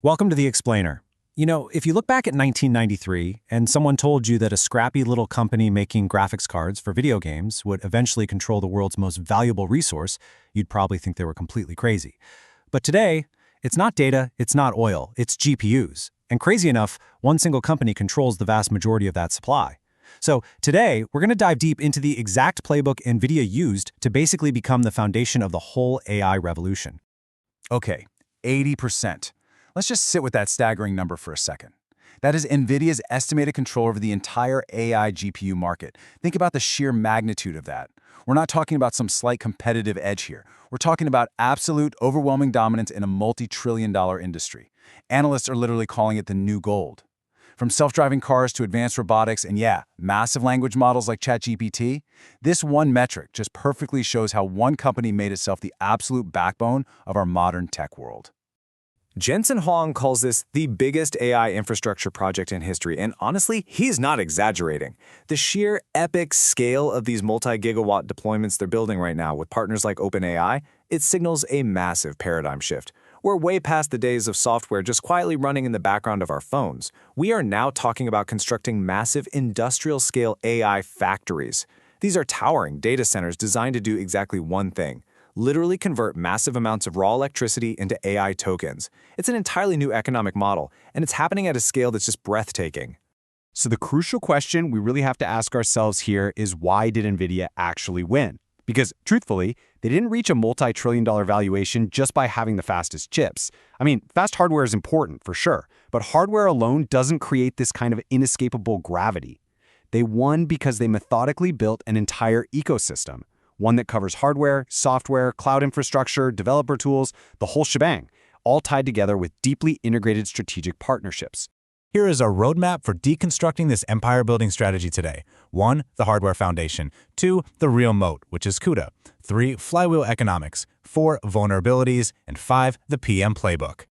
Welcome to The Explainer. You know, if you look back at 1993 and someone told you that a scrappy little company making graphics cards for video games would eventually control the world's most valuable resource, you'd probably think they were completely crazy. But today, it's not data, it's not oil, it's GPUs. And crazy enough, one single company controls the vast majority of that supply. So today, we're going to dive deep into the exact playbook NVIDIA used to basically become the foundation of the whole AI revolution. Okay, 80%. Let's just sit with that staggering number for a second. That is NVIDIA's estimated control over the entire AI GPU market. Think about the sheer magnitude of that. We're not talking about some slight competitive edge here. We're talking about absolute, overwhelming dominance in a multi-trillion-dollar industry. Analysts are literally calling it the new gold. From self-driving cars to advanced robotics and massive language models like ChatGPT, this one metric just perfectly shows how one company made itself the absolute backbone of our modern tech world. Jensen Huang calls this the biggest AI infrastructure project in history, and honestly, he's not exaggerating. The sheer epic scale of these multi-gigawatt deployments they're building right now with partners like OpenAI, it signals a massive paradigm shift. We're way past the days of software just quietly running in the background of our phones. We are now talking about constructing massive industrial-scale AI factories. These are towering data centers designed to do exactly one thing: literally convert massive amounts of raw electricity into AI tokens. It's an entirely new economic model, and it's happening at a scale that's just breathtaking. So the crucial question we really have to ask ourselves here is, why did NVIDIA actually win? Because, truthfully, they didn't reach a multi-trillion-dollar valuation just by having the fastest chips. I mean, fast hardware is important, for sure, but hardware alone doesn't create this kind of inescapable gravity. They won because they methodically built an entire ecosystem, one that covers hardware, software, cloud infrastructure, developer tools, the whole shebang, all tied together with deeply integrated strategic partnerships. Here is a roadmap for deconstructing this empire-building strategy today. 1. The hardware foundation. 2. The real moat, which is CUDA. 3. Flywheel economics. 4. Vulnerabilities. And 5. The PM playbook.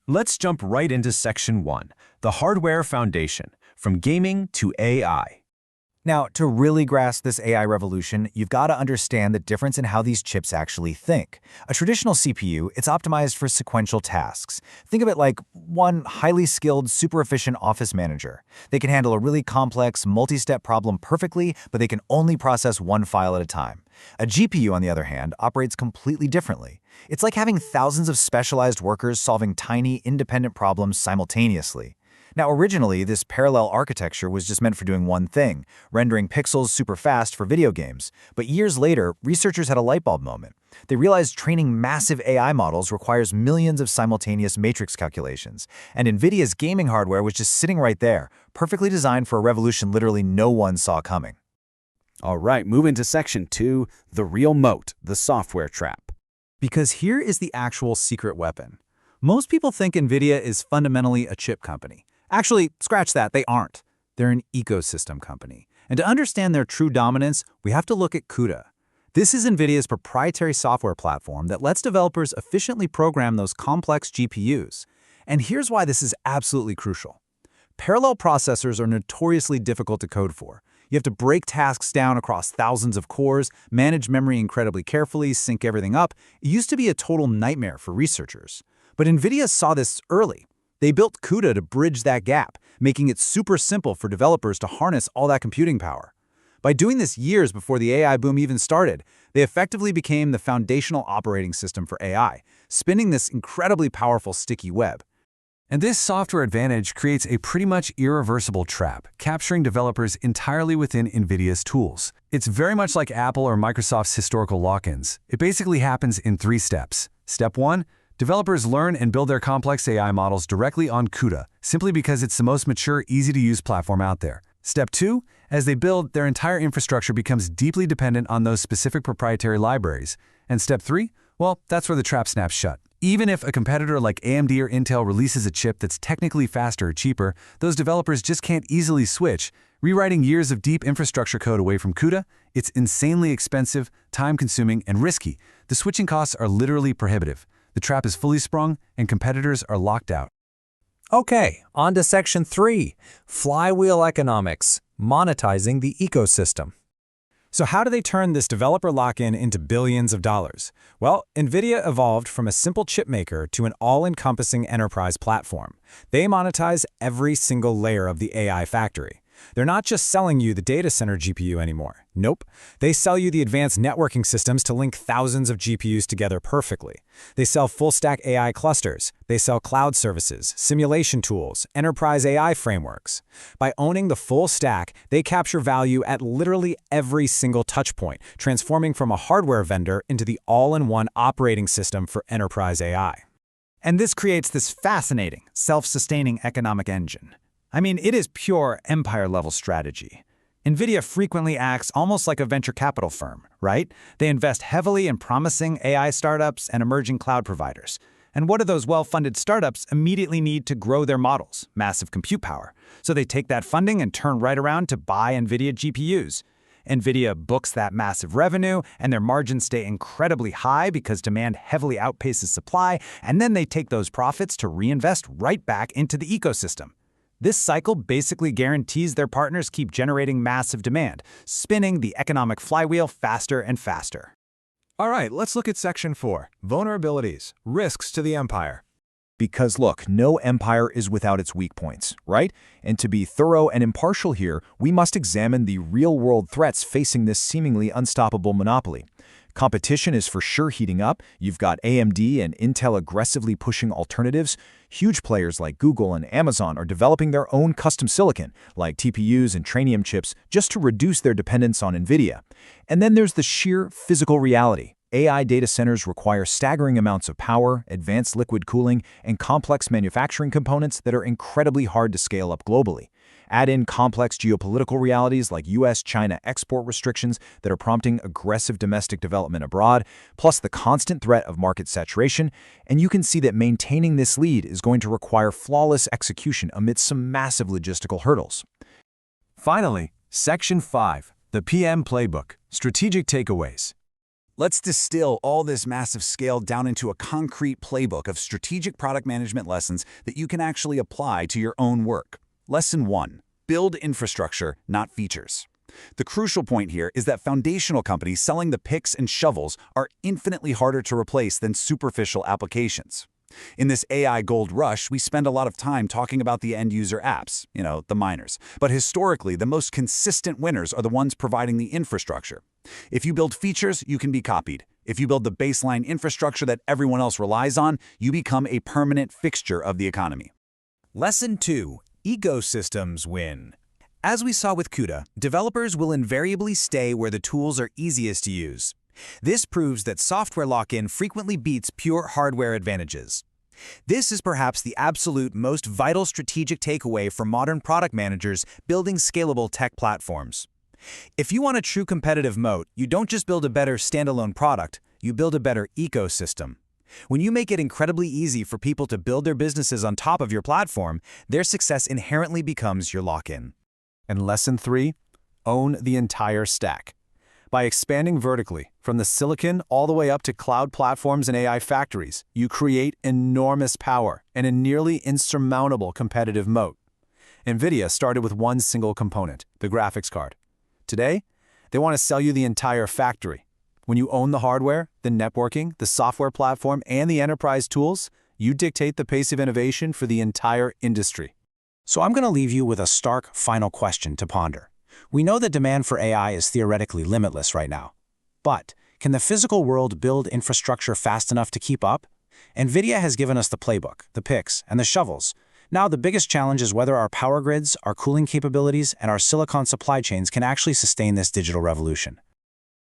Let's jump right into Section 1, the hardware foundation, from gaming to AI. Now, to really grasp this AI revolution, you've got to understand the difference in how these chips actually think. A traditional CPU, it's optimized for sequential tasks. Think of it like one highly skilled, super efficient office manager. They can handle a really complex, multi-step problem perfectly, but they can only process one file at a time. A GPU, on the other hand, operates completely differently. It's like having thousands of specialized workers solving tiny, independent problems simultaneously. Now, originally, this parallel architecture was just meant for doing one thing, rendering pixels super fast for video games. But years later, researchers had a light bulb moment. They realized training massive AI models requires millions of simultaneous matrix calculations. And NVIDIA's gaming hardware was just sitting right there, perfectly designed for a revolution literally no one saw coming. All right, moving to Section 2, the real moat, the software trap. Because here is the actual secret weapon. Most people think NVIDIA is fundamentally a chip company. Actually, scratch that, they aren't. They're an ecosystem company. And to understand their true dominance, we have to look at CUDA. This is NVIDIA's proprietary software platform that lets developers efficiently program those complex GPUs. And here's why this is absolutely crucial. Parallel processors are notoriously difficult to code for. You have to break tasks down across thousands of cores, manage memory incredibly carefully, sync everything up. It used to be a total nightmare for researchers. But NVIDIA saw this early. They built CUDA to bridge that gap, making it super simple for developers to harness all that computing power. By doing this years before the AI boom even started, they effectively became the foundational operating system for AI, spinning this incredibly powerful sticky web. And this software advantage creates a pretty much irreversible trap, capturing developers entirely within NVIDIA's tools. It's very much like Apple or Microsoft's historical lock-ins. It basically happens in 3 steps. Step 1. Developers learn and build their complex AI models directly on CUDA, simply because it's the most mature, easy-to-use platform out there. Step 2, as they build, their entire infrastructure becomes deeply dependent on those specific proprietary libraries. And Step 3, well, that's where the trap snaps shut. Even if a competitor like AMD or Intel releases a chip that's technically faster or cheaper, those developers just can't easily switch. Rewriting years of deep infrastructure code away from CUDA, it's insanely expensive, time-consuming, and risky. The switching costs are literally prohibitive. The trap is fully sprung, and competitors are locked out. Okay, on to Section 3, Flywheel Economics, Monetizing the Ecosystem. So how do they turn this developer lock-in into billions of dollars? Well, NVIDIA evolved from a simple chipmaker to an all-encompassing enterprise platform. They monetize every single layer of the AI factory. They're not just selling you the data center GPU anymore. Nope. They sell you the advanced networking systems to link thousands of GPUs together perfectly. They sell full-stack AI clusters. They sell cloud services, simulation tools, enterprise AI frameworks. By owning the full stack, they capture value at literally every single touchpoint, transforming from a hardware vendor into the all-in-one operating system for enterprise AI. And this creates this fascinating, self-sustaining economic engine. I mean, it is pure empire-level strategy. NVIDIA frequently acts almost like a venture capital firm, right? They invest heavily in promising AI startups and emerging cloud providers. And what do those well-funded startups immediately need to grow their models? Massive compute power. So they take that funding and turn right around to buy NVIDIA GPUs. NVIDIA books that massive revenue, and their margins stay incredibly high because demand heavily outpaces supply, and then they take those profits to reinvest right back into the ecosystem. This cycle basically guarantees their partners keep generating massive demand, spinning the economic flywheel faster and faster. All right, let's look at Section 4, Vulnerabilities, Risks to the Empire. Because look, no empire is without its weak points, right? And to be thorough and impartial here, we must examine the real-world threats facing this seemingly unstoppable monopoly. Competition is for sure heating up. You've got AMD and Intel aggressively pushing alternatives. Huge players like Google and Amazon are developing their own custom silicon, like TPUs and Trainium chips, just to reduce their dependence on NVIDIA. And then there's the sheer physical reality. AI data centers require staggering amounts of power, advanced liquid cooling, and complex manufacturing components that are incredibly hard to scale up globally. Add in complex geopolitical realities like US-China export restrictions that are prompting aggressive domestic development abroad, plus the constant threat of market saturation, and you can see that maintaining this lead is going to require flawless execution amidst some massive logistical hurdles. Finally, Section 5, the PM Playbook, Strategic Takeaways. Let's distill all this massive scale down into a concrete playbook of strategic product management lessons that you can actually apply to your own work. Lesson 1. Build infrastructure, not features. The crucial point here is that foundational companies selling the picks and shovels are infinitely harder to replace than superficial applications. In this AI gold rush, we spend a lot of time talking about the end-user apps, the miners. But historically, the most consistent winners are the ones providing the infrastructure. If you build features, you can be copied. If you build the baseline infrastructure that everyone else relies on, you become a permanent fixture of the economy. Lesson 2. Ecosystems win. As we saw with CUDA, developers will invariably stay where the tools are easiest to use. This proves that software lock-in frequently beats pure hardware advantages. This is perhaps the absolute most vital strategic takeaway for modern product managers building scalable tech platforms. If you want a true competitive moat, you don't just build a better standalone product, you build a better ecosystem. When you make it incredibly easy for people to build their businesses on top of your platform, their success inherently becomes your lock-in. And Lesson 3, own the entire stack. By expanding vertically, from the silicon all the way up to cloud platforms and AI factories, you create enormous power and a nearly insurmountable competitive moat. NVIDIA started with one single component, the graphics card. Today, they want to sell you the entire factory. When you own the hardware, the networking, the software platform, and the enterprise tools, you dictate the pace of innovation for the entire industry. So I'm going to leave you with a stark final question to ponder. We know that demand for AI is theoretically limitless right now. But can the physical world build infrastructure fast enough to keep up? NVIDIA has given us the playbook, the picks, and the shovels. Now the biggest challenge is whether our power grids, our cooling capabilities, and our silicon supply chains can actually sustain this digital revolution.